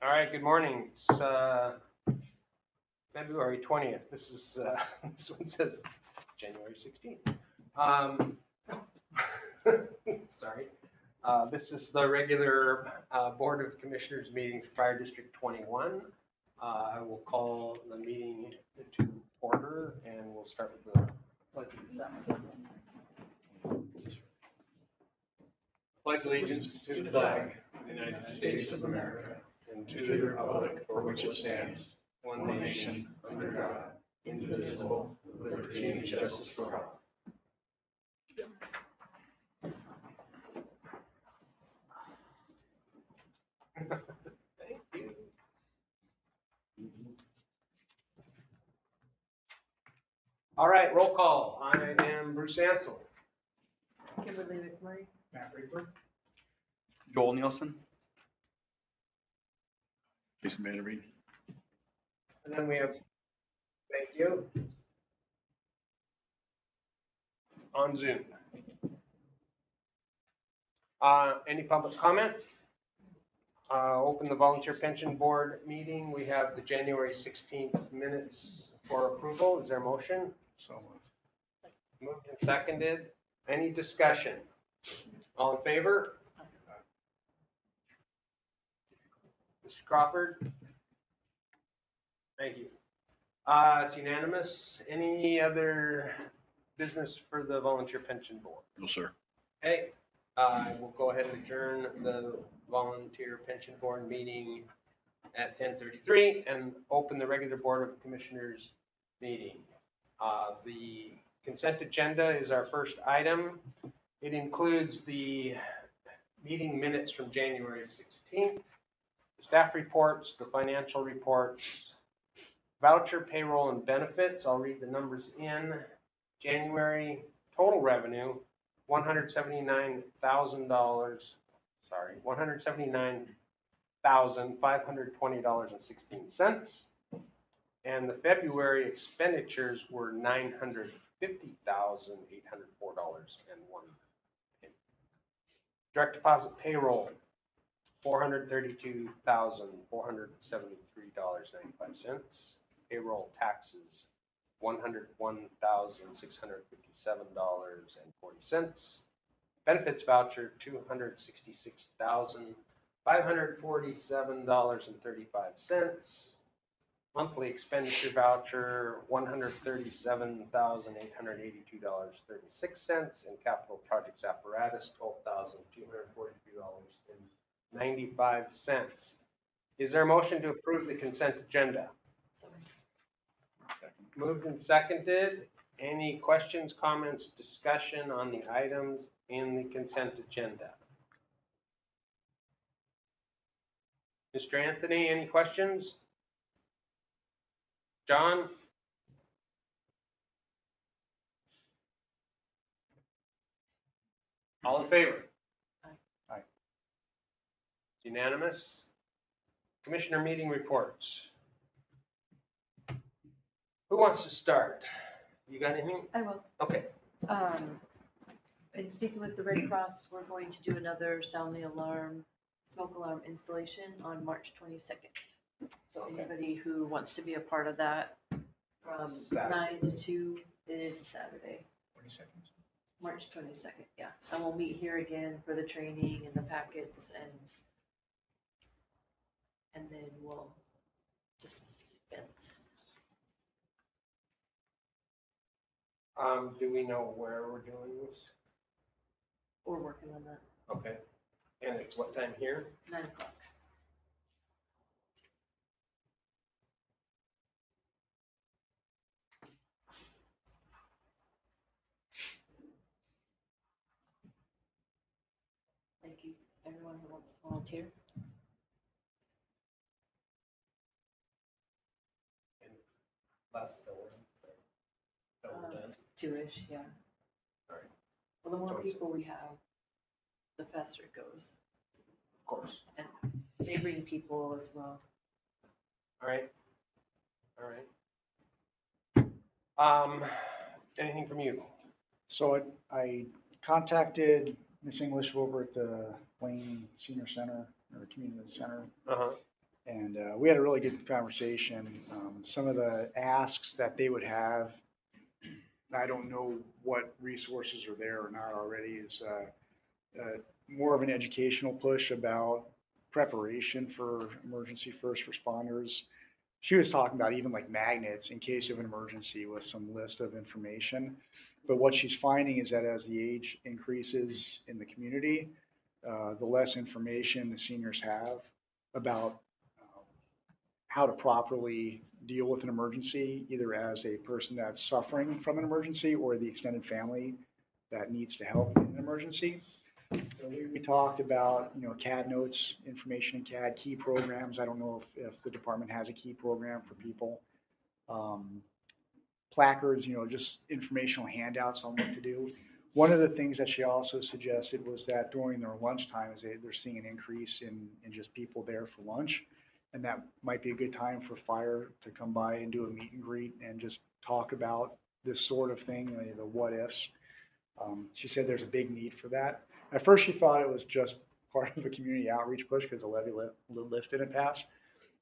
All right, good morning. It's February 20th. This is this one says January 16th. Sorry. This is the regular Board of Commissioners meeting for Fire District 21. I will call the meeting to order and we'll start with the pledge of Pledge allegiance to the flag of the United States of America and to the republic for which it stands, one nation, under God, indivisible, with liberty and justice for all. Thank you. All right, roll call. I am Bruce Ansel. Kimberly McMurray. Matt Reaper. Joel Nielsen. Jason Vanderbeek. And then we have, thank you, on Zoom. Any public comment? Open the Volunteer Pension Board meeting. We have the January 16th minutes for approval. Is there a motion? So moved. Moved and seconded. Any discussion? All in favor? Mr. Crawford? Thank you. It's unanimous. Any other business for the Volunteer Pension Board? No, sir. Okay, we'll go ahead and adjourn the Volunteer Pension Board meeting at 10:33 and open the regular Board of Commissioners meeting. The consent agenda is our first item. It includes the meeting minutes from January 16th, the staff reports, the financial reports, voucher, payroll, and benefits. I'll read the numbers in. January total revenue, $179,520.16. And the February expenditures were $950,804.01. Direct deposit payroll, $432,473.95. Payroll taxes, $101,657.40. Benefits voucher, $266,547.35. Monthly expenditure voucher, $137,882.36, and capital projects apparatus, $12,242.95. Is there a motion to approve the consent agenda? Moved and seconded. Any questions, comments, discussion on the items in the consent agenda? Mr. Anthony, any questions? John? All in favor? Aye. Unanimous. Commissioner meeting reports. Who wants to start? You got anything? I will. Okay. In speaking with the Red Cross, we're going to do another sound the alarm, smoke alarm installation on March 22nd. So Okay. anybody who wants to be a part of that from Saturday. 9 to 2, it is a Saturday, 20 seconds. March 22nd, yeah. And we'll meet here again for the training and the packets and then we'll just fence. Do we know where we're doing this? We're working on that, Okay. And it's what time here? 9 o'clock. Thank you, everyone who wants to volunteer. And last hour. Done. 2-ish, yeah. All right. Well, the more 27. people we have, the faster it goes. Of course. And they bring people as well. All right. Anything from you? So I contacted Miss English over at the Wayne Senior Center or Community Center, Uh-huh. And we had a really good conversation. Some of the asks that they would have, I don't know what resources are there or not already, is more of an educational push about preparation for emergency first responders. She was talking about even like magnets in case of an emergency with some list of information. But what she's finding is that as the age increases in the community, the less information the seniors have about how to properly deal with an emergency, either as a person that's suffering from an emergency or the extended family that needs to help in an emergency. So we talked about, CAD notes, information in CAD, key programs. I don't know if the department has a key program for people. Placards, just informational handouts on what to do. One of the things that she also suggested was that during their lunchtime, they're seeing an increase in just people there for lunch. And that might be a good time for fire to come by and do a meet and greet and just talk about this sort of thing, the what ifs. She said there's a big need for that. At first, she thought it was just part of a community outreach push because the levy lift didn't pass.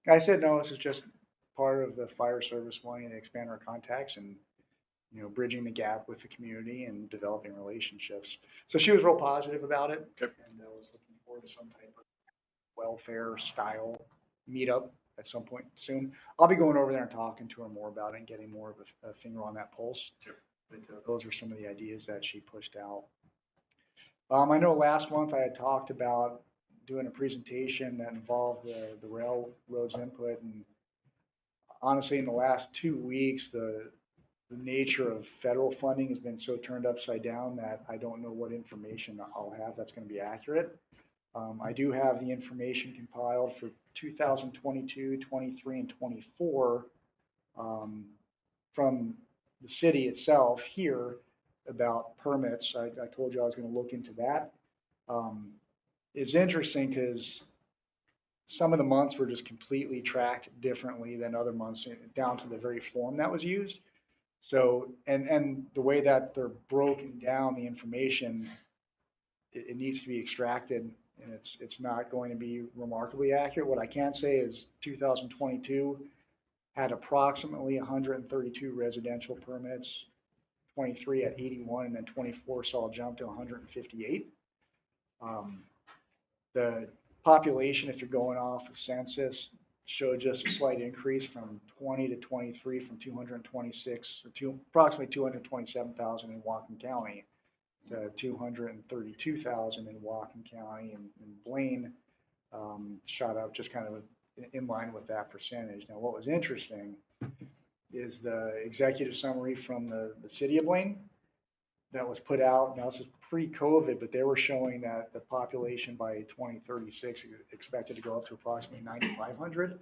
I said, no, this is just part of the fire service wanting to expand our contacts and, bridging the gap with the community and developing relationships. So she was real positive about it. Okay. And I was looking forward to some type of welfare style meetup at some point soon. I'll be going over there and talking to her more about it and getting more of a finger on that pulse. Sure. But those are some of the ideas that she pushed out. I know last month I had talked about doing a presentation that involved the railroad's input, and honestly, in the last 2 weeks, the nature of federal funding has been so turned upside down that I don't know what information I'll have that's going to be accurate. I do have the information compiled for 2022, 23, and 24 from the city itself here about permits. I told you I was going to look into that. It's interesting because some of the months were just completely tracked differently than other months, down to the very form that was used. So, and the way that they're broken down, the information, it needs to be extracted, and it's not going to be remarkably accurate. What I can say is 2022 had approximately 132 residential permits, 23 at 81, and then 24 saw a jump to 158. The population, if you're going off of census, showed just a slight increase from 20 to 23, from 226 to approximately 227,000 in Whatcom County to 232,000 in Whatcom County, and Blaine shot up just kind of in line with that percentage. Now, what was interesting is the executive summary from the city of Blaine that was put out. Now, this is pre-COVID, but they were showing that the population by 2036 is expected to go up to approximately 9,500.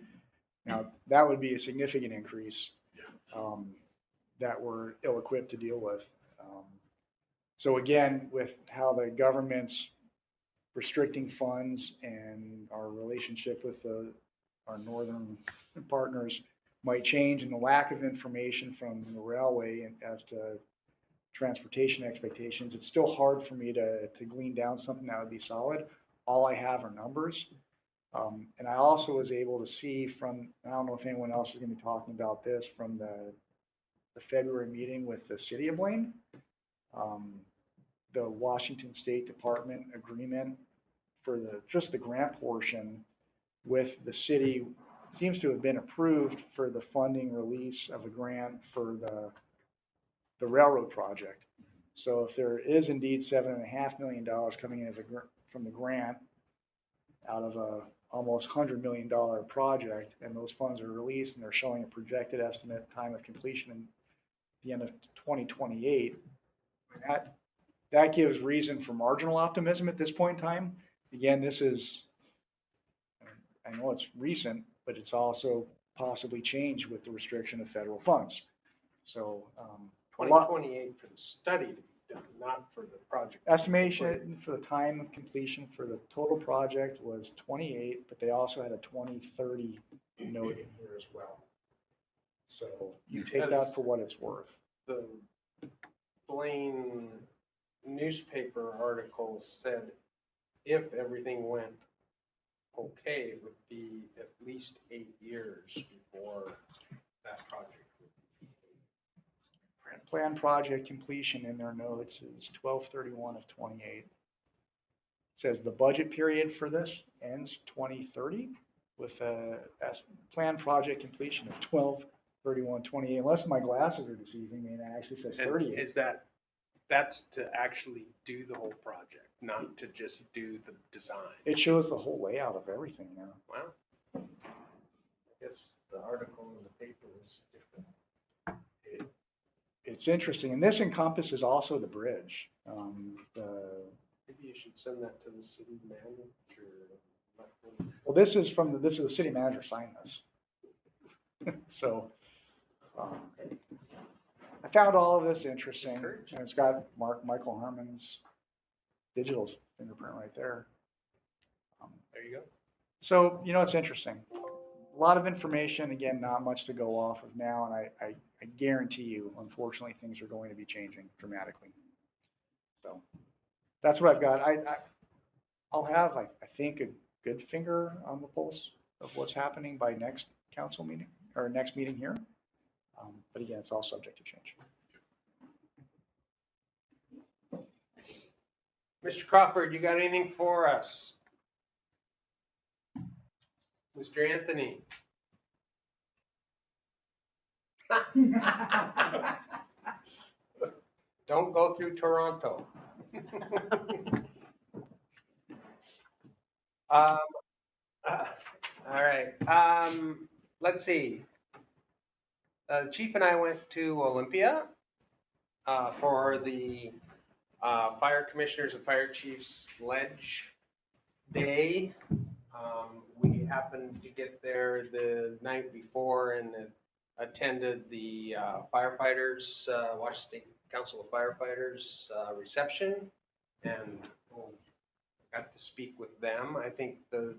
Now, that would be a significant increase that we're ill-equipped to deal with. So again, with how the government's restricting funds and our relationship with our northern partners might change, and the lack of information from the railway as to transportation expectations, it's still hard for me to glean down something that would be solid. All I have are numbers. And I also was able to see from, I don't know if anyone else is going to be talking about this, from the February meeting with the city of Blaine, the Washington State Department agreement for just the grant portion with the city seems to have been approved for the funding release of a grant for the railroad project. So if there is indeed $7.5 million coming in from the grant out of a almost $100 million project, and those funds are released and they're showing a projected estimate time of completion in the end of 2028, that gives reason for marginal optimism at this point in time. Again, this is, I know it's recent, but it's also possibly changed with the restriction of federal funds. So 2028 for the study to be done, not for the project. Estimation for the time of completion for the total project was 28, but they also had a 2030 note in here as well. So you take that for what it's worth. The Blaine newspaper article said if everything went okay, it would be at least 8 years before that project. Plan project completion in their notes is 12/31 of 28. Says the budget period for this ends 2030 with a planned project completion of 12/31/28. Unless my glasses are deceiving me, and it actually says And 38. is that's to actually do the whole project, not to just do the design? It shows the whole layout of everything now. Wow. I guess the article in the paper was different. It's interesting, and this encompasses also the bridge. Maybe you should send that to the city manager. Well, this is the city manager signed this. So, I found all of this interesting, and it's got Michael Harmon's digital fingerprint right there. There you go. So, it's interesting. A lot of information, again, not much to go off of now, and I guarantee you, unfortunately, things are going to be changing dramatically. So, that's what I've got. I'll have, I think, a good finger on the pulse of what's happening by next council meeting, or next meeting here. But again, it's all subject to change. Mr. Crawford, you got anything for us? Mr. Anthony? Don't go through Toronto. All right. Let's see. Chief and I went to Olympia for the Fire Commissioners and Fire Chiefs Ledge Day. We happened to get there the night before and attended the firefighters, Washington State Council of Firefighters reception, and got to speak with them. I think the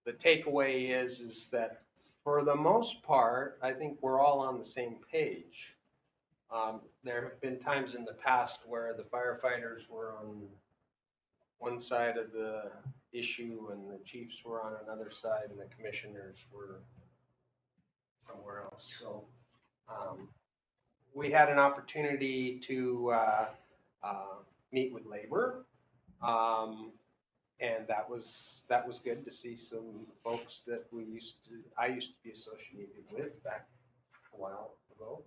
takeaway is that for the most part, I think we're all on the same page. There have been times in the past where the firefighters were on one side of the issue and the chiefs were on another side and the commissioners were somewhere else. So we had an opportunity to meet with labor, and that was good to see some folks that I used to be associated with back a while ago.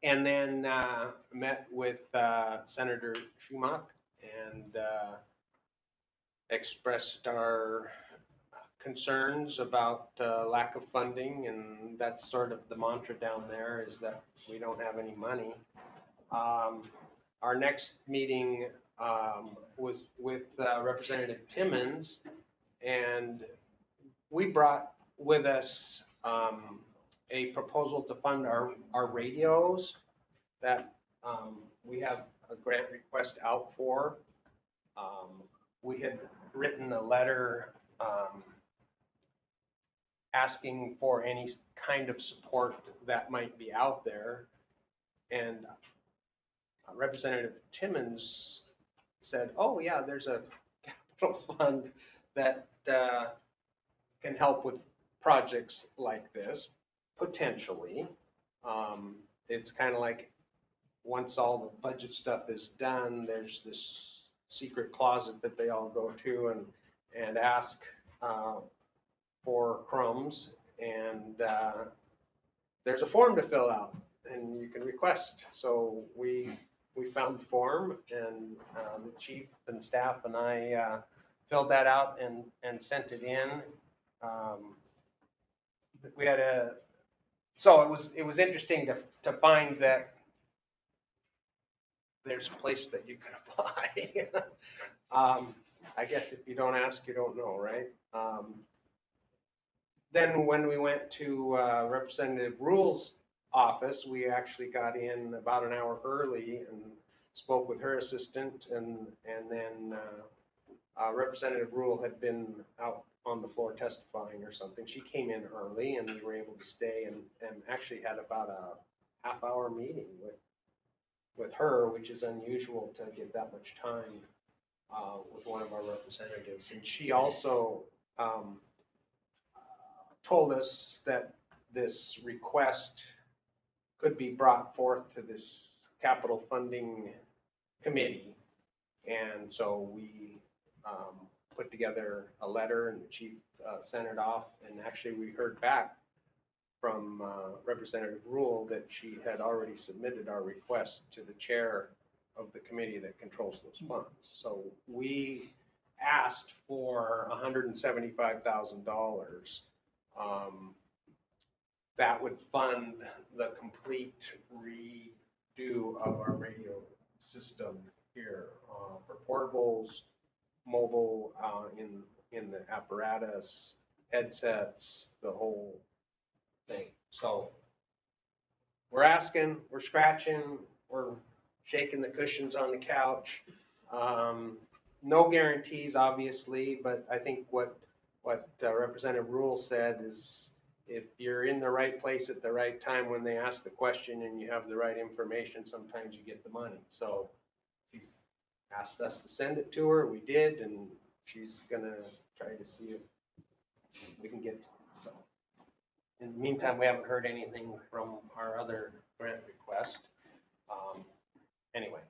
And then met with Senator Schumacher and expressed our concerns about lack of funding, and that's sort of the mantra down there, is that we don't have any money. Our next meeting was with Representative Timmons, and we brought with us a proposal to fund our radios that we have a grant request out for. We had written a letter asking for any kind of support that might be out there, and Representative Timmons said, "Oh yeah, there's a capital fund that can help with projects like this, potentially." It's kind of like once all the budget stuff is done, there's this secret closet that they all go to and ask for crumbs, and there's a form to fill out and you can request. So we found the form, and the chief and staff and I filled that out and sent it in. We had so it was interesting to find that there's a place that you can apply. I guess if you don't ask, you don't know, right? Then when we went to Representative Rule's office, we actually got in about an hour early and spoke with her assistant, and then Representative Rule had been out on the floor testifying or something. She came in early, and we were able to stay and actually had about a half-hour meeting with her, which is unusual to get that much time with one of our representatives. And she also told us that this request could be brought forth to this capital funding committee. And so we put together a letter, and the chief sent it off. And actually, we heard back from Representative Rule that she had already submitted our request to the chair of the committee that controls those funds. So we asked for $175,000. That would fund the complete redo of our radio system here for portables, mobile, in the apparatus, headsets, the whole thing. So we're asking, we're scratching, we're shaking the cushions on the couch. No guarantees, obviously, but I think what Representative Rule said is, if you're in the right place at the right time when they ask the question and you have the right information, sometimes you get the money. So she's asked us to send it to her. We did, and she's gonna try to see if we can get some. So in the meantime, we haven't heard anything from our other grant request. Anyway,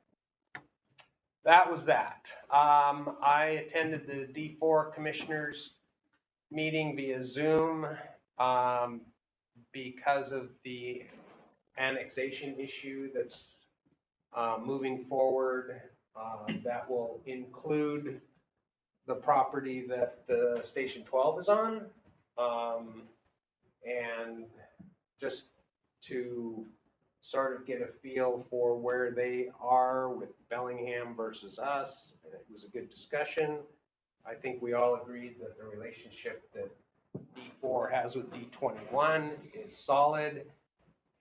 that was that. I attended the D4 commissioners meeting via Zoom because of the annexation issue that's moving forward. That will include the property that the Station 12 is on. And just to sort of get a feel for where they are with Bellingham versus us. It was a good discussion. I think we all agreed that the relationship that D4 has with D21 is solid,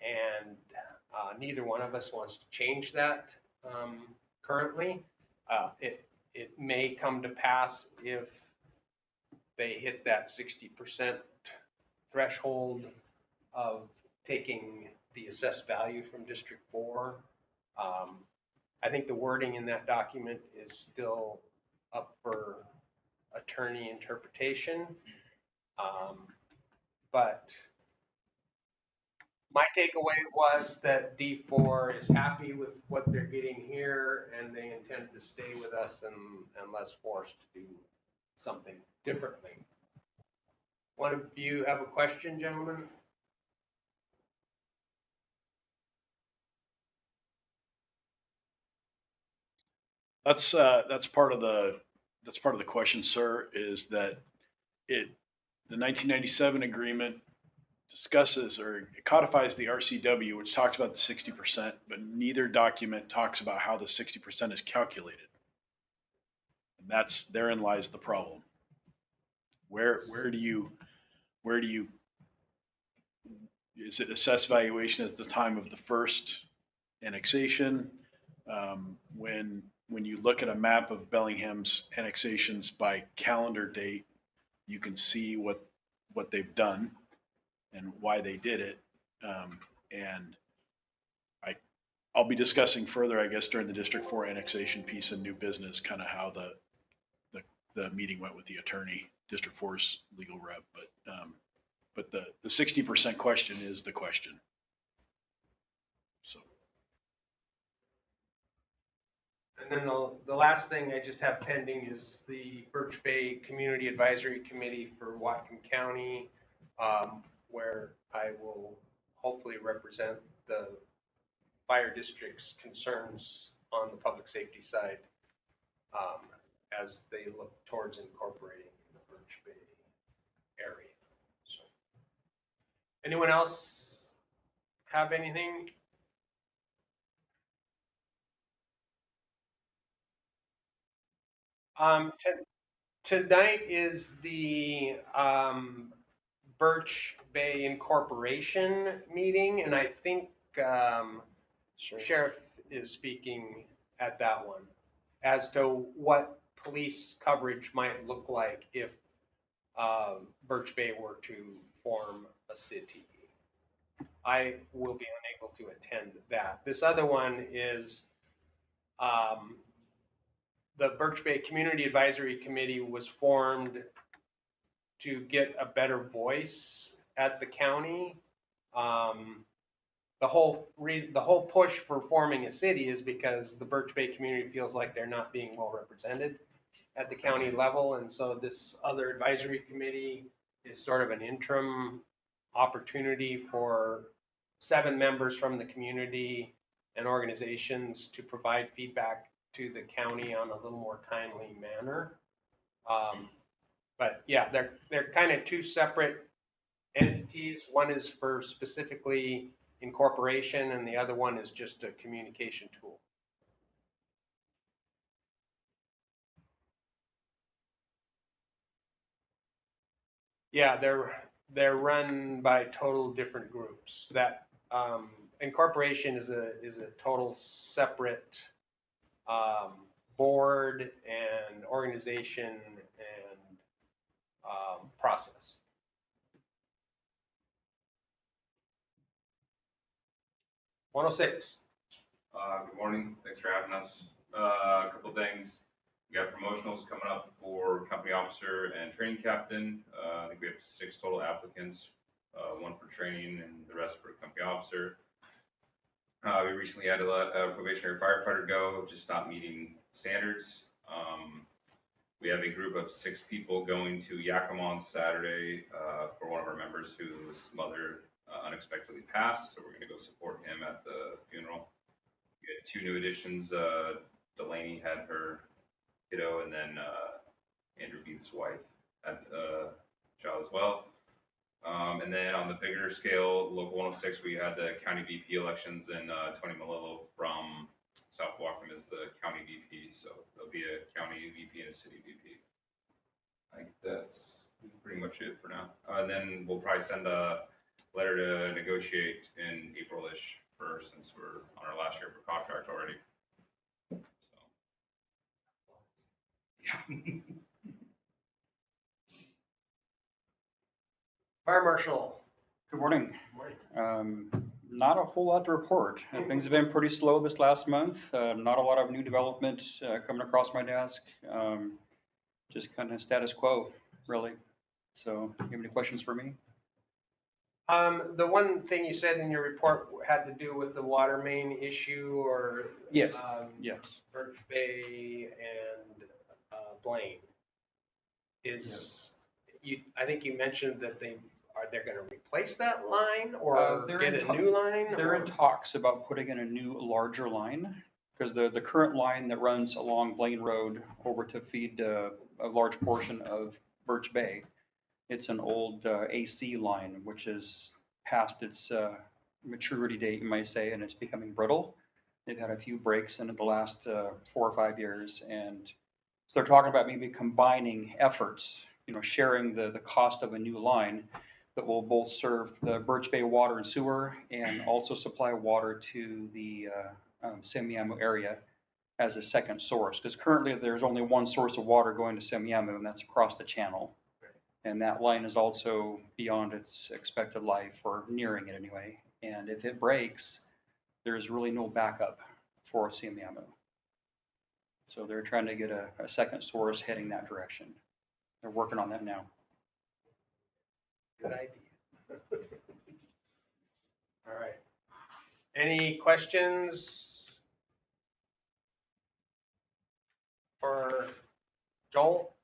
and neither one of us wants to change that currently. It may come to pass if they hit that 60% threshold of taking the assessed value from District 4. I think the wording in that document is still up for attorney interpretation. But my takeaway was that D4 is happy with what they're getting here, and they intend to stay with us unless forced to do something differently. One of you have a question, gentlemen? That's part of the question, sir, is that the 1997 agreement discusses or codifies the RCW, which talks about the 60%, but neither document talks about how the 60% is calculated. And therein lies the problem. Where do you is it assessed valuation at the time of the first annexation? When you look at a map of Bellingham's annexations by calendar date, you can see what they've done and why they did it. And I'll be discussing further, I guess, during the District 4 annexation piece and new business, kind of how the meeting went with the attorney, District 4's legal rep. But the 60% question is the question. So. And then the last thing I just have pending is the Birch Bay Community Advisory Committee for Whatcom County, where I will hopefully represent the fire district's concerns on the public safety side as they look towards incorporating the Birch Bay area. So, anyone else have anything? Tonight is the Birch Bay Incorporation meeting, and I think Sheriff is speaking at that one as to what police coverage might look like if Birch Bay were to form a city. I will be unable to attend that. This other one is the Birch Bay Community Advisory Committee was formed to get a better voice at the county. The whole push for forming a city is because the Birch Bay community feels like they're not being well represented at the county level. And so this other advisory committee is sort of an interim opportunity for 7 members from the community and organizations to provide feedback to the county on a little more timely manner. But yeah, they're kind of 2 separate entities. One is for specifically incorporation, and the other one is just a communication tool. Yeah, they're run by total different groups. That incorporation is a total separate board and organization and process. Good morning. Thanks for having us. A couple things. We got promotionals coming up for company officer and training captain. I think we have 6 total applicants, 1 for training and the rest for company officer. We recently had a probationary firefighter go, just not meeting standards. We have a group of 6 people going to Yakima on Saturday for one of our members whose mother unexpectedly passed, so we're going to go support him at the funeral. We had 2 new additions. Delaney had her kiddo, and then Andrew Beath's wife had a child as well. And then on the bigger scale, Local 106, we had the county VP elections, and Tony Malillo from South Wacom is the county VP, so there'll be a county VP and a city VP. I think that's pretty much it for now. And then we'll probably send a letter to negotiate in April-ish since we're on our last year for contract already. So. Yeah. Fire Marshal. Good morning. Not a whole lot to report. Things have been pretty slow this last month. Not a lot of new development coming across my desk. Just kind of status quo, really. So, you have any questions for me? The one thing you said in your report had to do with the water main issue, or Yes. Yes. Birch Bay and Blaine. I think you mentioned that they're going to replace that line or get a new line? They're in talks about putting in a new, larger line, because the current line that runs along Blaine Road over to feed a large portion of Birch Bay, it's an old AC line, which is past its maturity date, you might say, and it's becoming brittle. They've had a few breaks in the last 4 or 5 years, and so they're talking about maybe combining efforts, sharing the cost of a new line that will both serve the Birch Bay water and sewer and also supply water to the Semiahmoo area as a second source. Because currently there's only one source of water going to Semiahmoo, and that's across the channel. And that line is also beyond its expected life, or nearing it anyway. And if it breaks, there's really no backup for Semiahmoo. So they're trying to get a second source heading that direction. They're working on that now. Good idea. All right. Any questions for Joel?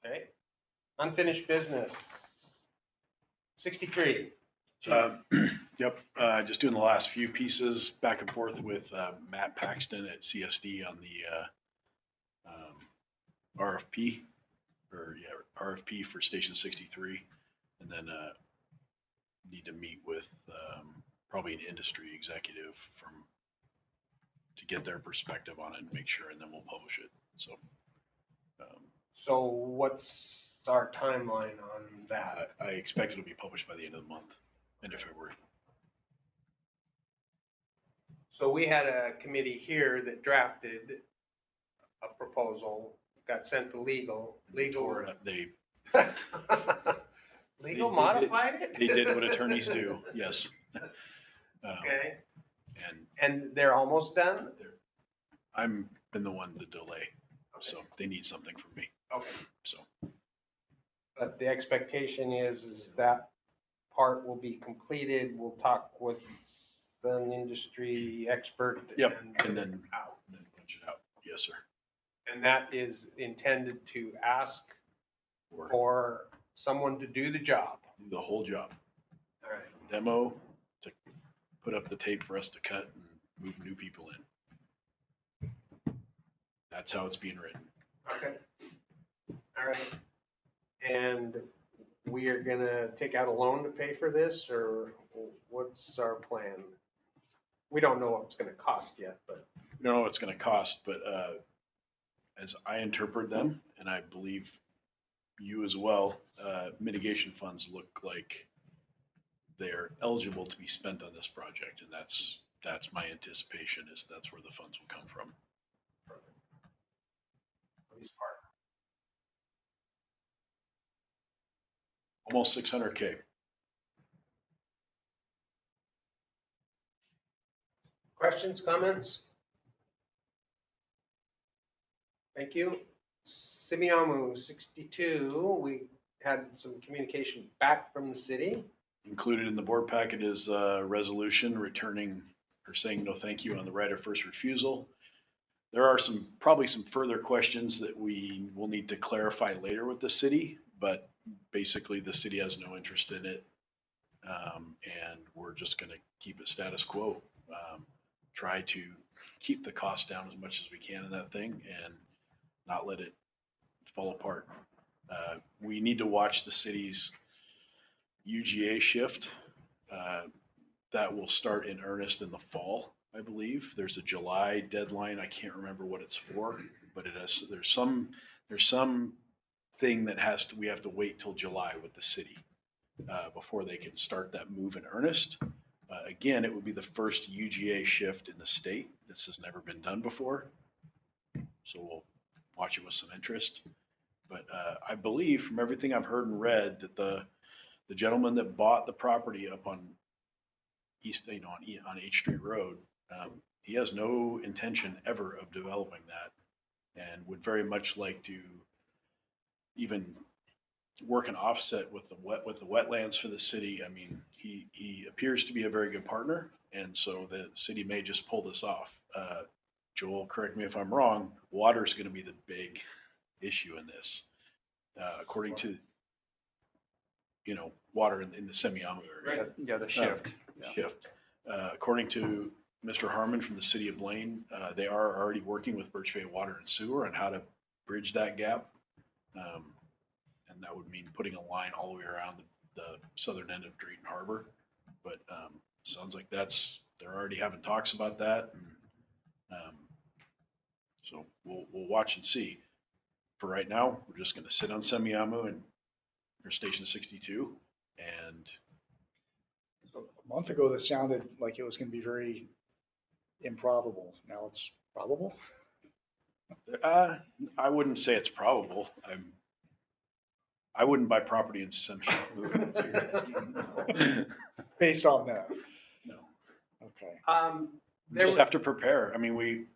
Okay. Unfinished business. 63. Yep, just doing the last few pieces back and forth with Matt Paxton at CSD on the RFP, RFP for Station 63, and then need to meet with probably an industry executive to get their perspective on it and make sure, and then we'll publish it. So, So what's our timeline on that? I expect it'll be published by the end of the month, end of February. So we had a committee here that drafted a proposal, got sent to legal. Or they Legal modified it? They did what attorneys do, yes. Okay. And And they're almost done? I'm been the one to delay. So they need something from me. Okay. So But the expectation is that part will be completed. We'll talk with an industry expert. Yep, and and then out. punch it out. Yes, sir. And that is intended to ask Or for someone to do the job. do the whole job. All right. Demo, to put up the tape for us to cut and move new people in. That's how it's being written. Okay. All right. And we are gonna take out a loan to pay for this, or what's our plan? We don't know what it's gonna cost yet, but. We don't know what it's going to cost, but as I interpret them, and I believe you as well, mitigation funds look like they're eligible to be spent on this project, and that's my anticipation, is that's where the funds will come from. Police part. Almost 600K. Questions, comments? Thank you. Simiamu 62, we had some communication back from the city. Included in the board packet is a resolution returning or saying no thank you on the right of first refusal. There are probably some further questions that we will need to clarify later with the city, but basically the city has no interest in it. And we're just going to keep it status quo. Try to keep the cost down as much as we can in that thing and not let it fall apart. We need to watch the city's UGA shift. That will start in earnest in the fall, I believe. There's a July deadline. I can't remember what it's for, but there's some thing that we have to wait till July with the city before they can start that move in earnest. Again, it would be the first UGA shift in the state. This has never been done before. So we'll watch it with some interest. But I believe from everything I've heard and read that the gentleman that bought the property up on on H Street Road, he has no intention ever of developing that, and would very much like to even work an offset with the wetlands for the city. I mean, he appears to be a very good partner, and so the city may just pull this off. Joel, correct me if I'm wrong, water is going to be the big issue in this, according to, water in the Semiahmoo area. Yeah, the shift. Shift. According to Mr. Harmon from the city of Blaine, they are already working with Birch Bay Water and Sewer on how to bridge that gap. And that would mean putting a line all the way around the southern end of Drayton Harbor. But sounds like they're already having talks about that. And, so we'll watch and see. For right now, we're just going to sit on Semiahmoo and or Station 62. And So a month ago, this sounded like it was going to be very improbable. Now it's probable. I wouldn't say it's probable. I wouldn't buy property in Semiahmoo. That's what you're asking. Based on that. No. Okay. We just have to prepare. I mean,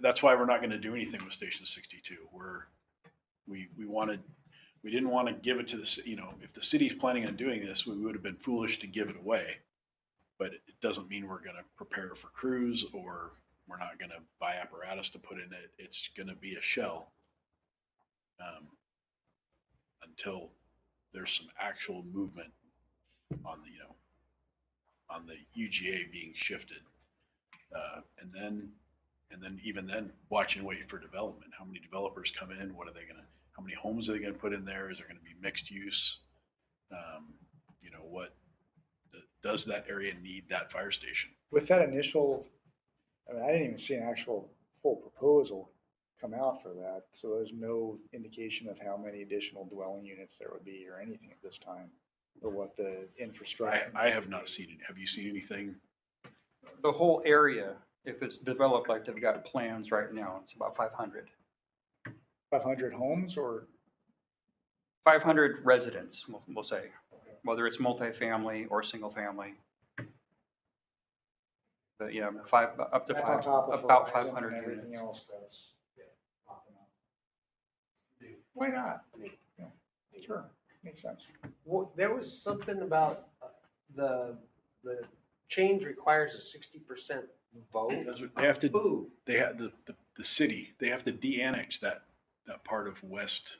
that's why we're not going to do anything with Station 62. We didn't want to give it to if the city's planning on doing this, we would have been foolish to give it away. But it doesn't mean we're going to prepare for crews or we're not going to buy apparatus to put in it. It's going to be a shell until there's some actual movement on the UGA being shifted. And then even then, watch and wait for development. How many developers come in? How many homes are they going to put in there? Is there going to be mixed use? Does that area need that fire station? With that initial, I didn't even see an actual full proposal come out for that. So there's no indication of how many additional dwelling units there would be or anything at this time, or what the infrastructure. I have not seen it. Have you seen anything? The whole area, if it's developed like they've got plans right now, it's about 500. 500 homes or? 500 residents, we'll say, whether it's multifamily or single family. But yeah, up to That's on top of about Verizon 500 and everything units. else that's. Why not? Yeah, sure, makes sense. Well, there was something about the change requires a 60% vote. That's what- They have to, Who? they have, the city, they have to de-annex that part of West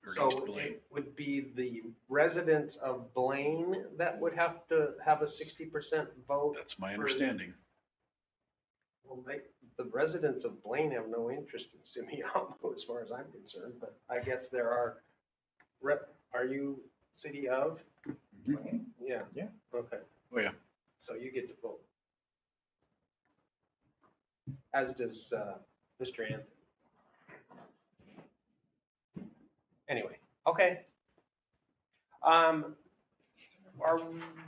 or East So Blaine. it would be the residents of Blaine that would have to have a 60% vote. That's my understanding. Well, the residents of Blaine have no interest in Simiamo as far as I'm concerned, but I guess there are, are you city of? Mhm. Yeah. Yeah. Okay. Oh, yeah. So you get to vote. As does Mr. Anthony. Anyway, okay. Are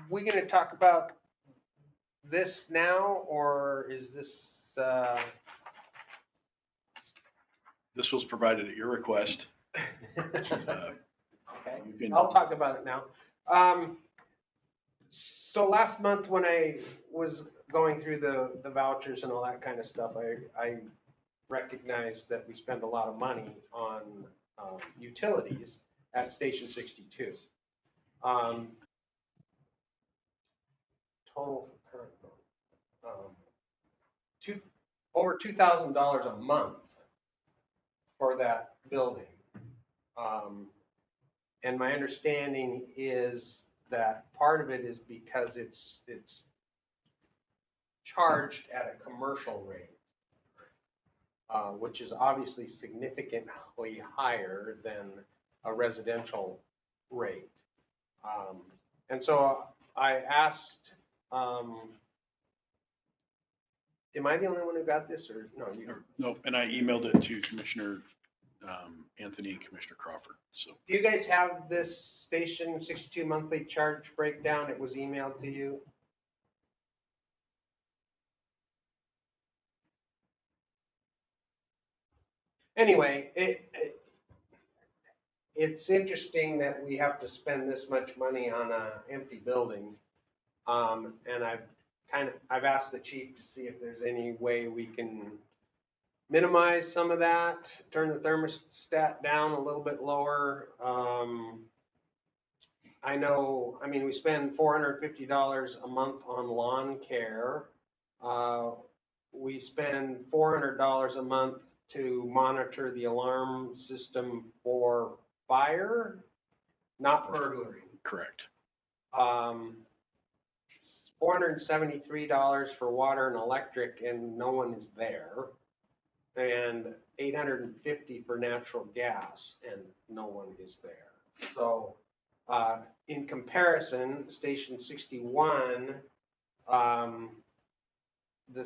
we going to talk about this now, or is this? This was provided at your request. Okay, You can- I'll talk about it now. So last month when I was going through the vouchers and all that kind of stuff, I recognized that we spend a lot of money on utilities at Station 62. Total current over $2,000 a month for that building. And my understanding is that part of it is because it's charged at a commercial rate, which is obviously significantly higher than a residential rate. And so I asked, am I the only one who got this, or no? No, and I emailed it to Commissioner Anthony and Commissioner Crawford, so. Do you guys have this Station 62 monthly charge breakdown? It was emailed to you. Anyway, it's interesting that we have to spend this much money on an empty building. And I've asked the chief to see if there's any way we can minimize some of that, turn the thermostat down a little bit lower. I know, I mean, we spend $450 a month on lawn care. We spend $400 a month to monitor the alarm system for fire, not burglary. Correct. $473 for water and electric, and no one is there. And $850 for natural gas, and no one is there. So, in comparison, Station 61, the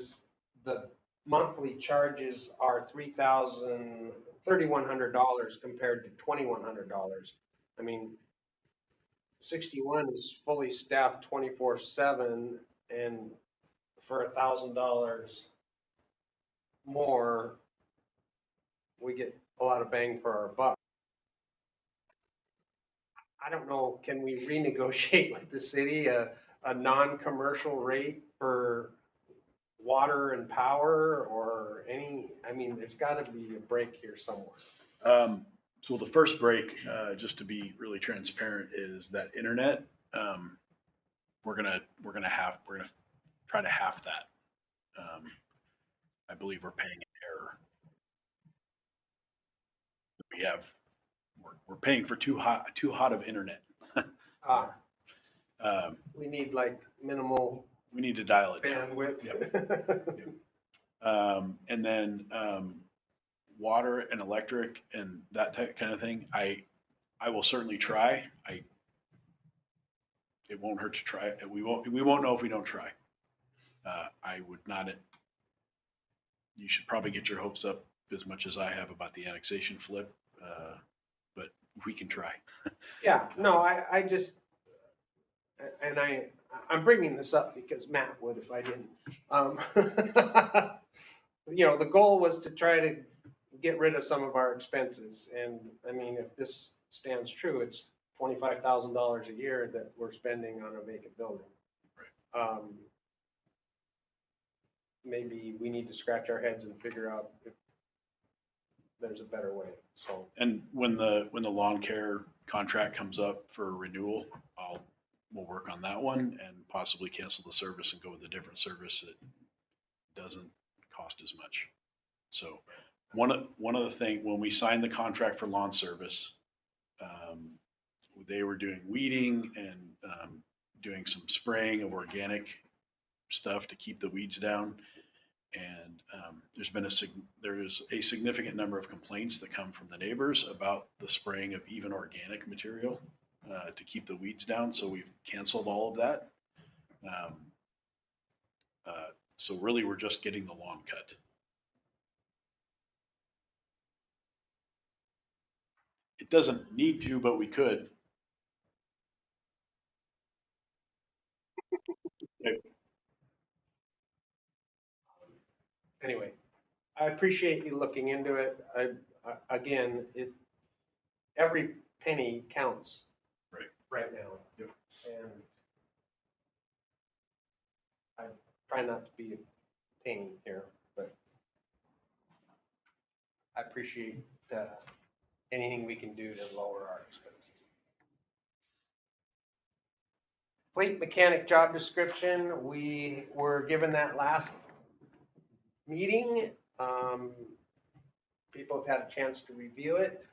monthly charges are $3,100 compared to $2,100. I mean, 61 is fully staffed 24/7, and for $1,000 more, we get a lot of bang for our buck. I don't know, can we renegotiate with the city a non-commercial rate for water and power, or any, I mean, there's gotta be a break here somewhere. So the first break, just to be really transparent, is that internet. We're gonna try to half that. I believe we're paying an error. We're paying for too hot of internet. We need like minimal We need to dial it down. bandwidth. And then water and electric and that kind of thing. I will certainly try. It won't hurt to try. We won't know if we don't try. I would not. You should probably get your hopes up as much as I have about the annexation flip, but we can try. Yeah, no, I just, and I'm bringing this up because Matt would if I didn't. The goal was to try to get rid of some of our expenses. And I mean, if this stands true, it's $25,000 a year that we're spending on a vacant building. Right. Maybe we need to scratch our heads and figure out there's a better way, so. And when the lawn care contract comes up for renewal, we'll work on that one and possibly cancel the service and go with a different service that doesn't cost as much. So one of the things, when we signed the contract for lawn service, they were doing weeding and doing some spraying of organic stuff to keep the weeds down. And there's a significant number of complaints that come from the neighbors about the spraying of even organic material to keep the weeds down. So we've canceled all of that. So really, we're just getting the lawn cut. It doesn't need to, but we could. Anyway, I appreciate you looking into it. Again, every penny counts. Right now. Yep. And I try not to be a pain here, but I appreciate anything we can do to lower our expenses. Fleet mechanic job description, we were given that last meeting. People have had a chance to review it.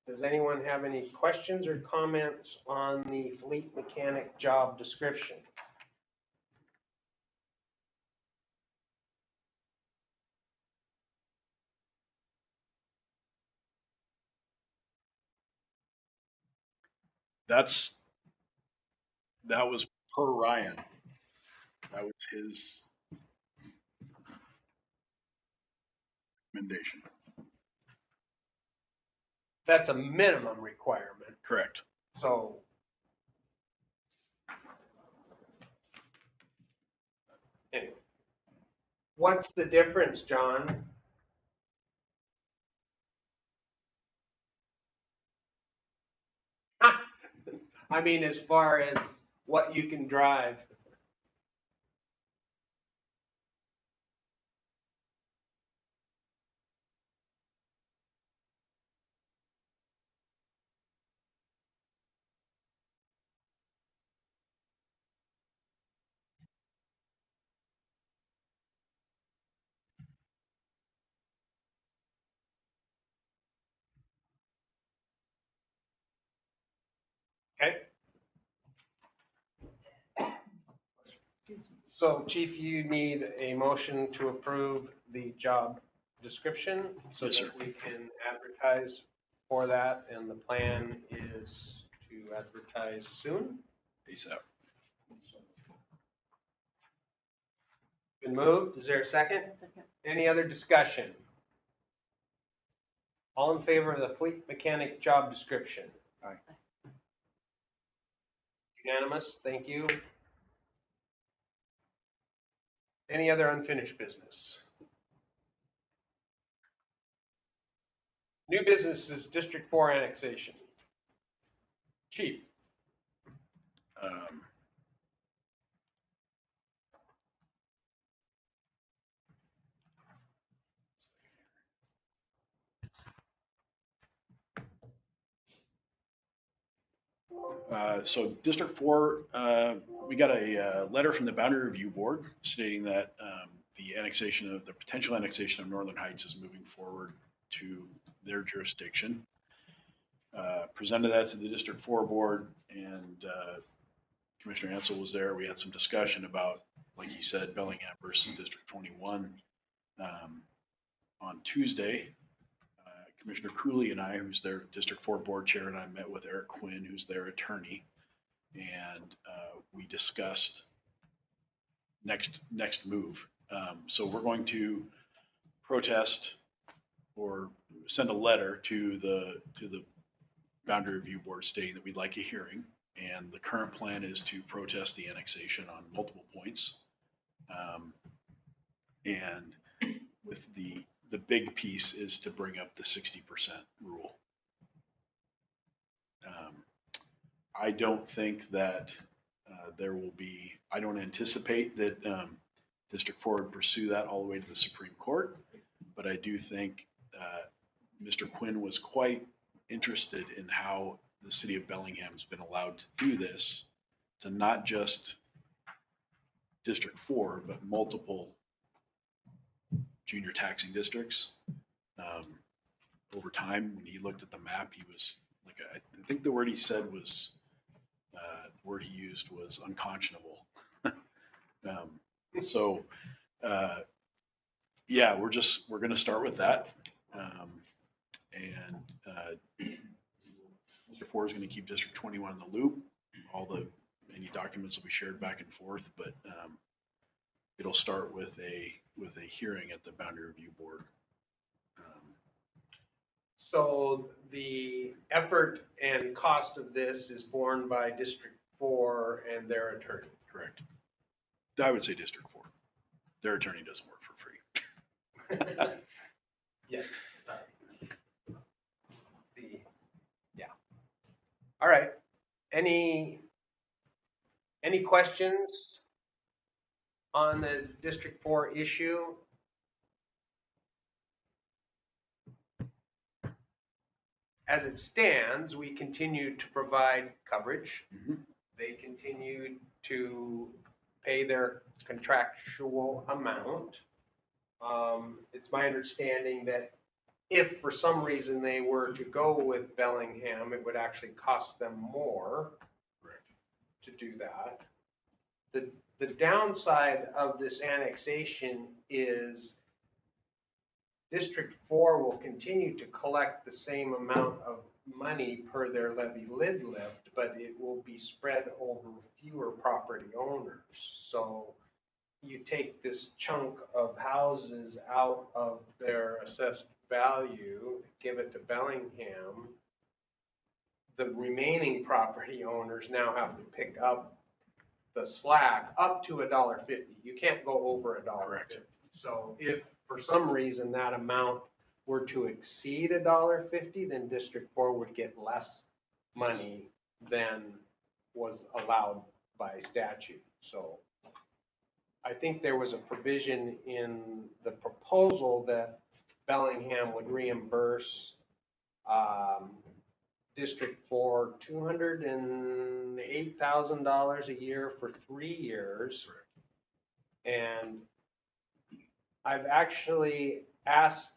Does anyone have any questions or comments on the fleet mechanic job description? That was per Ryan. That was his recommendation. That's a minimum requirement, Correct. so. Anyway, what's the difference, John? I mean, as far as what you can drive. Okay. So Chief, you need a motion to approve the job description so Yes, sir. that we can advertise for that, and the plan is to advertise soon. ASAP. Been moved. Is there a second? Any other discussion? All in favor of the fleet mechanic job description? Aye. Unanimous, thank you. Any other unfinished business? New business is District 4 annexation. Chief. So District 4, we got a letter from the Boundary Review Board stating that the potential annexation of Northern Heights is moving forward to their jurisdiction. Presented that to the District 4 Board, and Commissioner Ansel was there. We had some discussion about, like he said, Bellingham versus District 21. On Tuesday, Commissioner Cooley and I, who's their District 4 Board Chair, and I met with Eric Quinn, who's their attorney, and we discussed next move. So we're going to protest or send a letter to the Boundary Review Board stating that we'd like a hearing, and the current plan is to protest the annexation on multiple points. And with the big piece is to bring up the 60% rule. I don't think that I don't anticipate that District 4 would pursue that all the way to the Supreme Court, but I do think Mr. Quinn was quite interested in how the city of Bellingham's been allowed to do this, to not just District 4, but multiple junior taxing districts. Over time, when he looked at the map, he was like, I think the word he said was, the word he used was unconscionable. So, yeah, we're going to start with that. District 4 is going to keep District 21 in the loop. Any documents will be shared back and forth, but it'll start with a hearing at the Boundary Review Board. So the effort and cost of this is borne by District 4 and their attorney. Correct. I would say District 4. Their attorney doesn't work for free. Yes. Yeah. All right. Any questions on the District 4 issue? As it stands, we continue to provide coverage. Mhm. They continue to pay their contractual amount. It's my understanding that if for some reason they were to go with Bellingham, it would actually cost them more Correct. to do that. The downside of this annexation is District 4 will continue to collect the same amount of money per their levy lid lift, but it will be spread over fewer property owners. So you take this chunk of houses out of their assessed value, give it to Bellingham, the remaining property owners now have to pick up the slack up to $1.50. You can't go over $1.50. Correct. So if for some reason that amount were to exceed $1.50, then District 4 would get less money than was allowed by statute. So I think there was a provision in the proposal that Bellingham would reimburse District 4 $208,000 a year for 3 years. And I've actually asked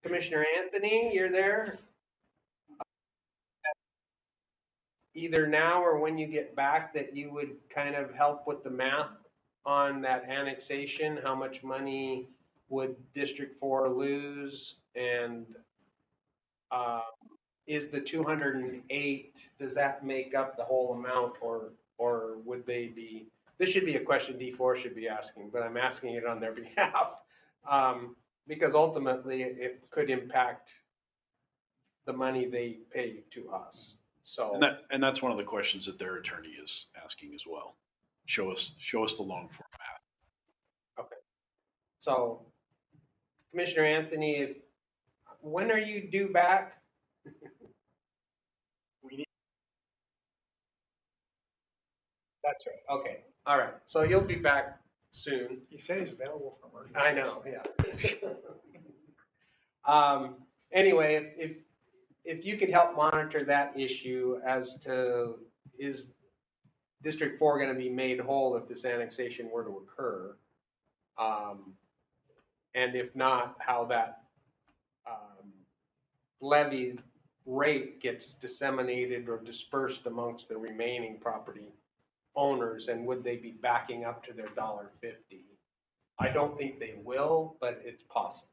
Commissioner Anthony, you're there? Either now or when you get back, that you would kind of help with the math on that annexation, how much money would District 4 lose? And is the 208, does that make up the whole amount, or would they be, this should be a question D4 should be asking, but I'm asking it on their behalf. Because ultimately it could impact the money they pay to us. So And that's one of the questions that their attorney is asking as well. Show us the long form math. okay. So Commissioner Anthony, when are you due back? That's right. Okay. All right. So you'll be back soon. He said he's available for emergency. I know, yeah. Anyway, if you could help monitor that issue as to, is District 4 going to be made whole if this annexation were to occur? And if not, how that levy rate gets disseminated or dispersed amongst the remaining property owners, and would they be backing up to their $1.50? I don't think they will, but it's possible.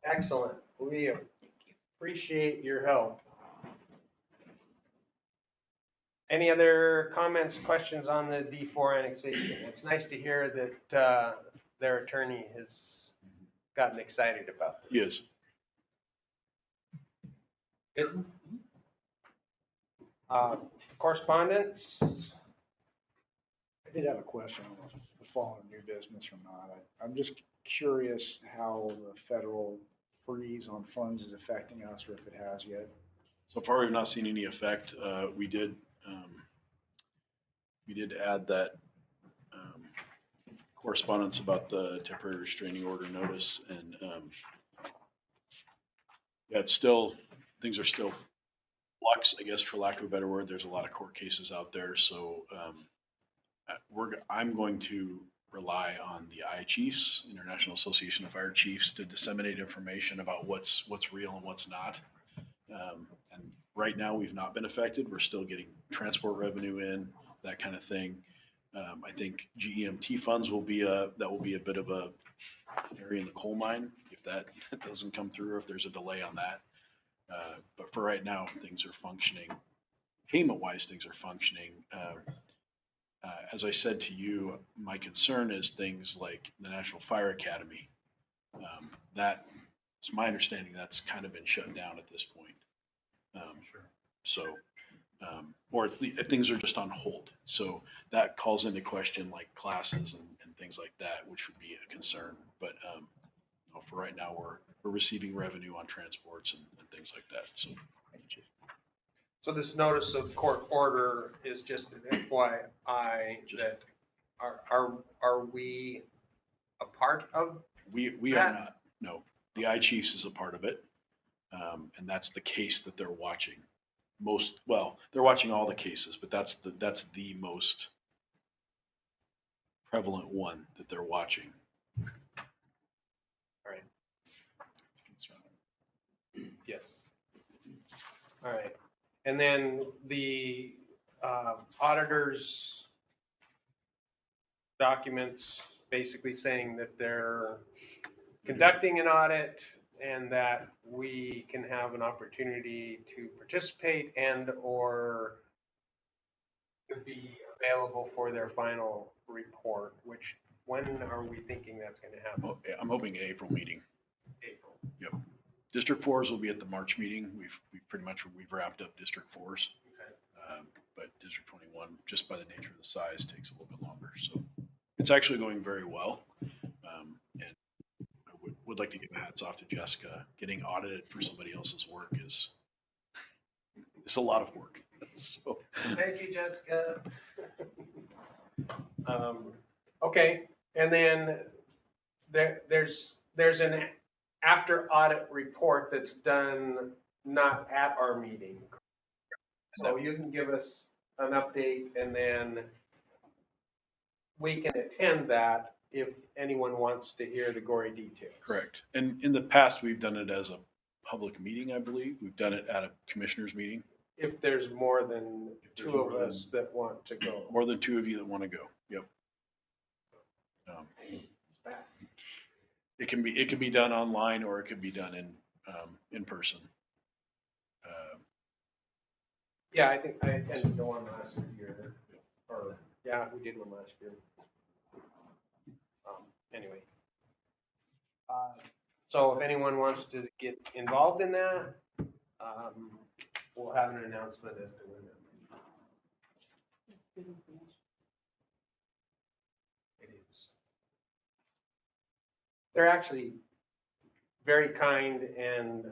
Excellent. We appreciate your help. Any other comments, questions on the D4 annexation? It's nice to hear that their attorney has gotten excited about this. Yes. Good. Correspondence? I did have a question, I don't know if it's following new business or not. I'm just curious how the federal freeze on funds is affecting us, or if it has yet. So far, we've not seen any effect. We did add that correspondence about the temporary restraining order notice, and yeah, it's still, things are still flux, I guess, for lack of a better word. There's a lot of court cases out there, so I'm going to rely on the IChiefs, International Association of Fire Chiefs, to disseminate information about what's real and what's not. And right now, we've not been affected. We're still getting transport revenue in, that kind of thing. I think GEMT funds will be a bit of a area in the coal mine if that doesn't come through, or if there's a delay on that. But for right now, things are functioning. Payment-wise, things are functioning. As I said to you, my concern is things like the National Fire Academy. That, it's my understanding, that's kind of been shut down at this point. So, or things are just on hold. So that calls into question like classes and things like that, which would be a concern. But for right now, we're receiving revenue on transports and things like that. So, thank you, Chief. So this notice of court order is just an FYI that are we a part of? We are not. No, the IChiefs is a part of it, and that's the case that they're watching. They're watching all the cases, but that's the most prevalent one that they're watching. All right. Yes. All right. And then the auditor's documents basically saying that they're conducting an audit and that we can have an opportunity to participate and or to be available for their final report, which when are we thinking that's going to happen? I'm hoping an April meeting. April. Yep. District 4s will be at the March meeting. We've wrapped up District 4s. Okay. But District 21, just by the nature of the size, takes a little bit longer. So it's actually going very well. And I would like to give hats off to Jessica. Getting audited for somebody else's work is a lot of work. So Thank you, Jessica. Okay, and then there's an after audit report that's done not at our meeting. So you can give us an update and then we can attend that if anyone wants to hear the gory details. correct. And in the past, we've done it as a public meeting, I believe. We've done it at a commissioners meeting. If there's more than two of us that want to go. More than 2 of you that want to go. Yep. It's bad. It can be done online, or it could be done in person. Yeah, I think I attended the one last year, or, yeah, we did one last year. Anyway. So if anyone wants to get involved in that, we'll have an announcement as to when. It is. They're actually very kind and,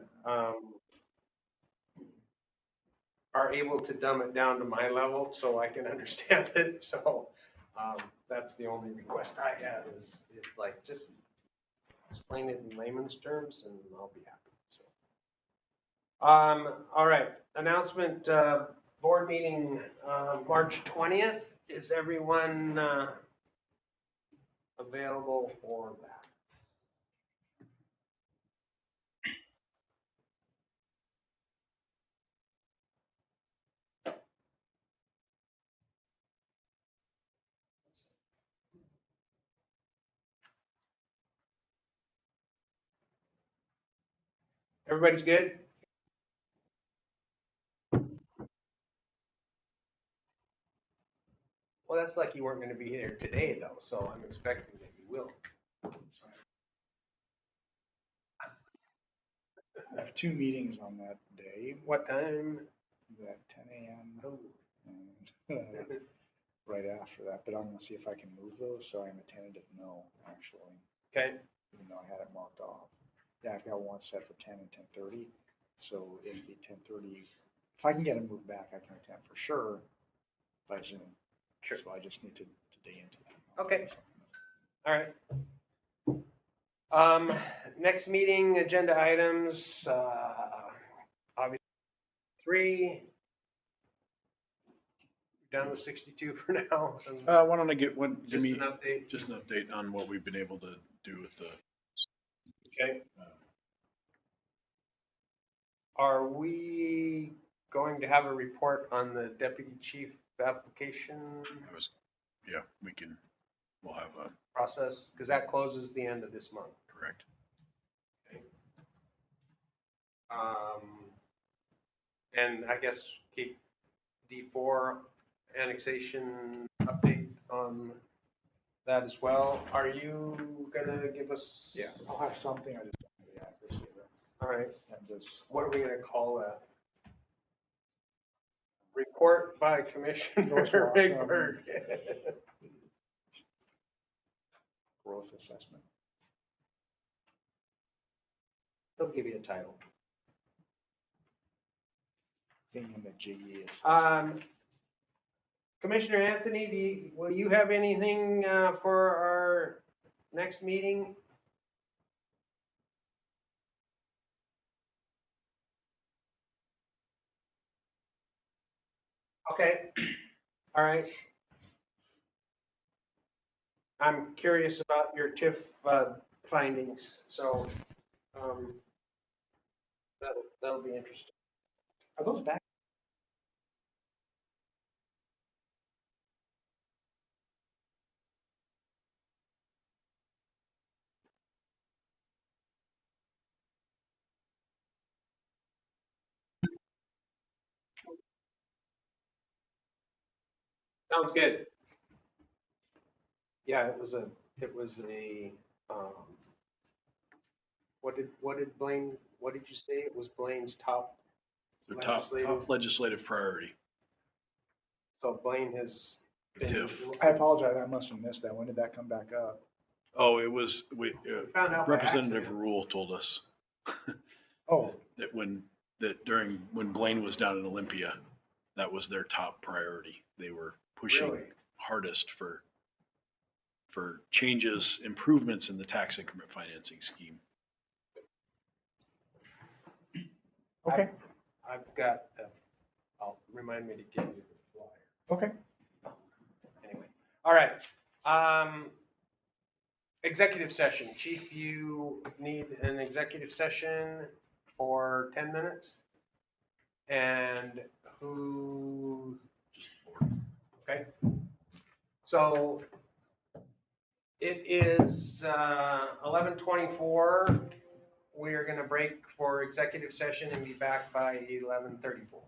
are able to dumb it down to my level so I can understand it. So that's the only request I have is like, just explain it in layman's terms and I'll be happy. So, all right, announcement, board meeting, March 20th. Is everyone available for that? Everybody's good? Well, that's like you weren't going to be here today, though, so I'm expecting that you will. I have 2 meetings on that day, What time? at 10 a.m. Oh. and right right after that, but I'm gonna see if I can move those, so I'm a tentative no, actually, Okay, even though I had it marked off. Yeah, I've got one set for 10 and 10:30, so if the 10:30, if I can get it moved back, I can attend for sure by Zoom. Sure. So I just need to dig into that. Okay. all right. Next meeting, agenda items, obviously, 3. Down to 62 for now. Why don't I give Just me an update. just an update on what we've been able to do with the. Okay. Are we going to have a report on the deputy chief application Yeah, we'll have a, process? Because that closes the end of this month. correct. And I guess keep D4 annexation update on that as well. Are you gonna give us? Yeah, I'll have something, I just don't have the accuracy of it. All right. And just, What are we gonna call that? Report by Commissioner Bigberg. growth assessment. They'll give you a title. Thing in the GE is. Commissioner Anthony, will you have anything for our next meeting? Okay, all right. I'm curious about your TIF findings, so that'll be interesting. Are those back? Sounds good. Yeah, it was a, what did Blaine, what did you say? It was Blaine's top The top legislative priority. So Blaine has been. TIF. I apologize, I must have missed that. When did that come back up? Oh, it was, Found out by Representative accident. Rule told us Oh, that when Blaine was down in Olympia, that was their top priority. They were pushing Really? hardest for changes, improvements in the tax increment financing scheme. okay, I've got, I'll remind me to give you the flyer. okay. Anyway, all right. Executive session. Chief, you need an executive session for 10 minutes? And who, okay. So it is 11:24. We are going to break for executive session and be back by 11:34.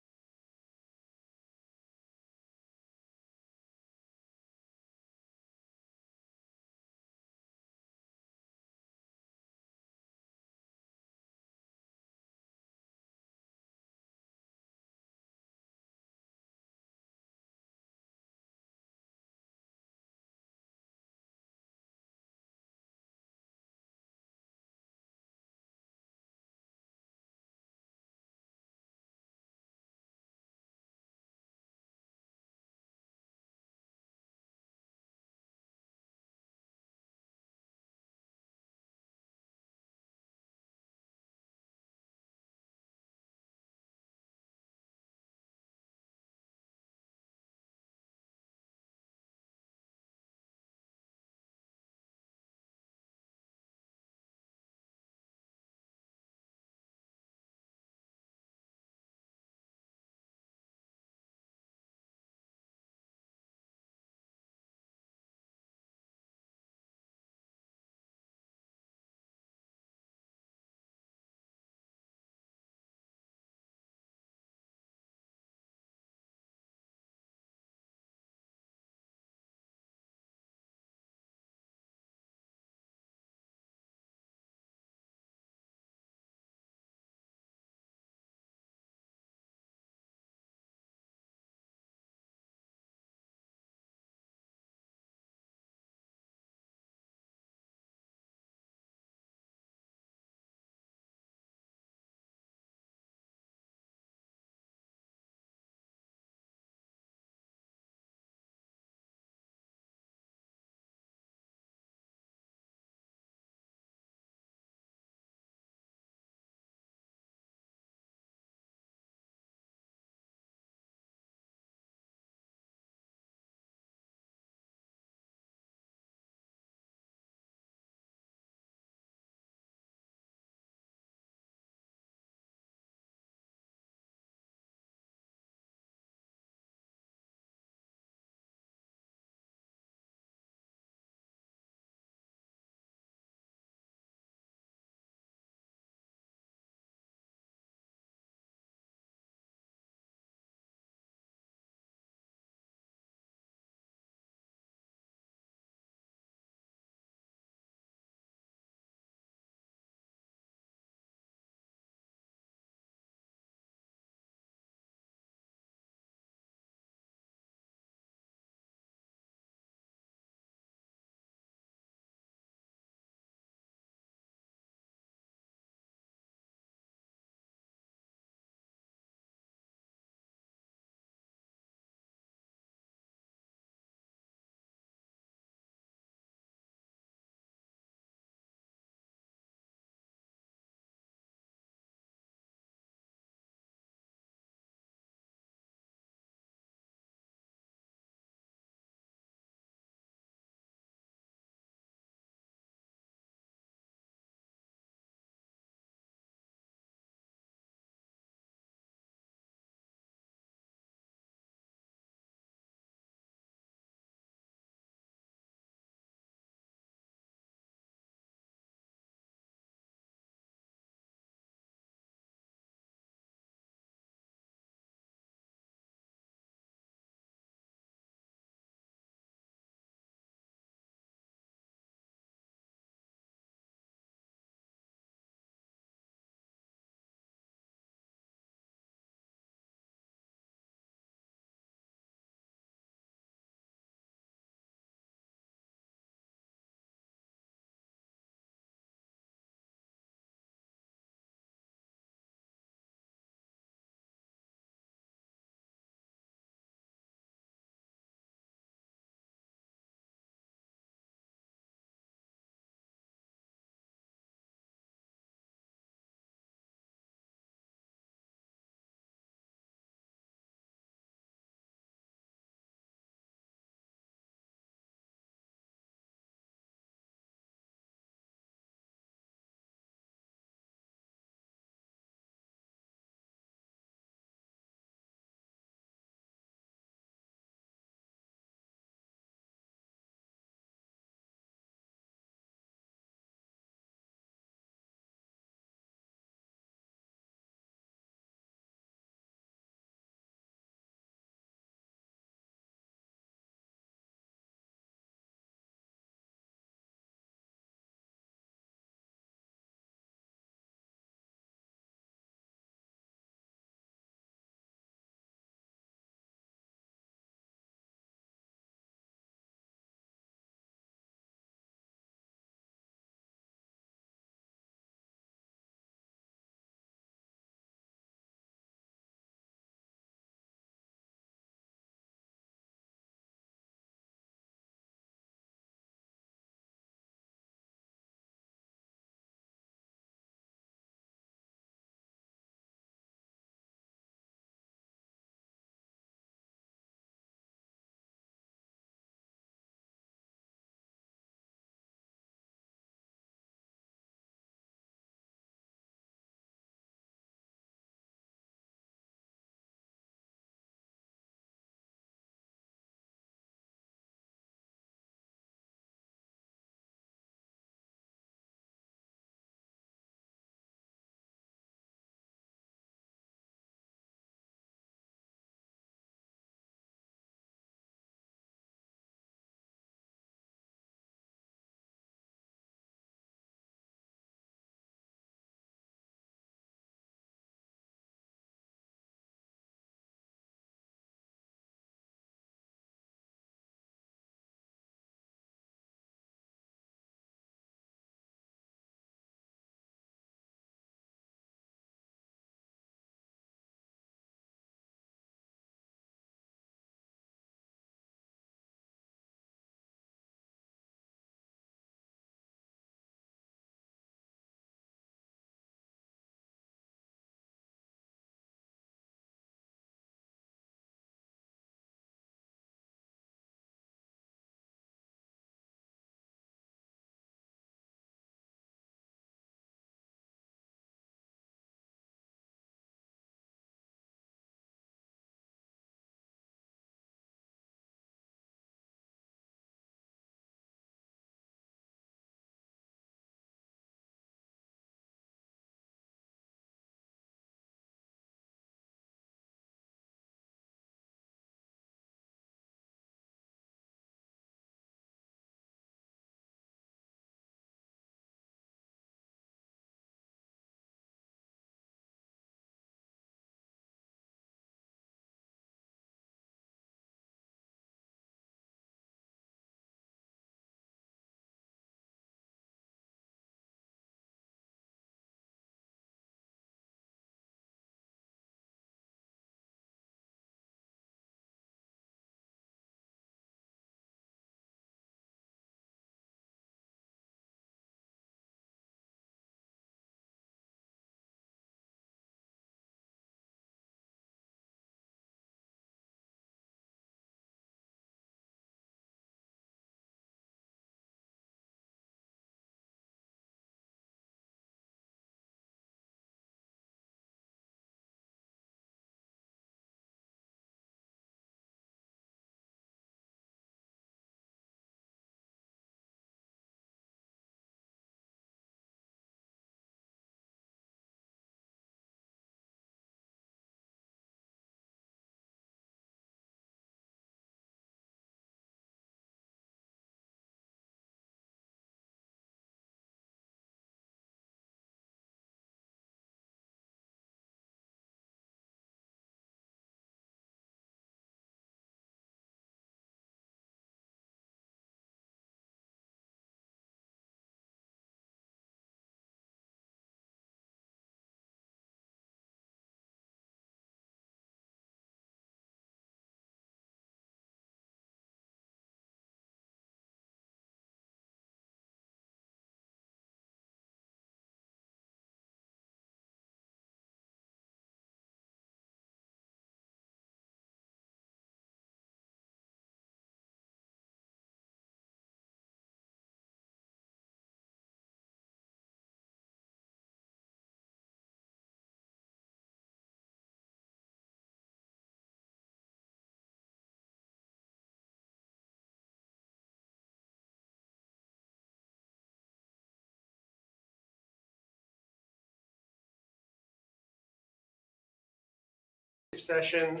executive session,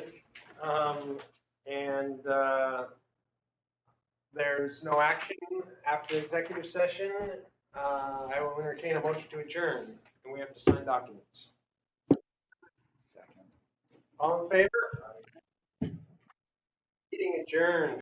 and there's no action after executive session. I will entertain a motion to adjourn, and we have to sign documents. Second. All in favor? Meeting adjourned.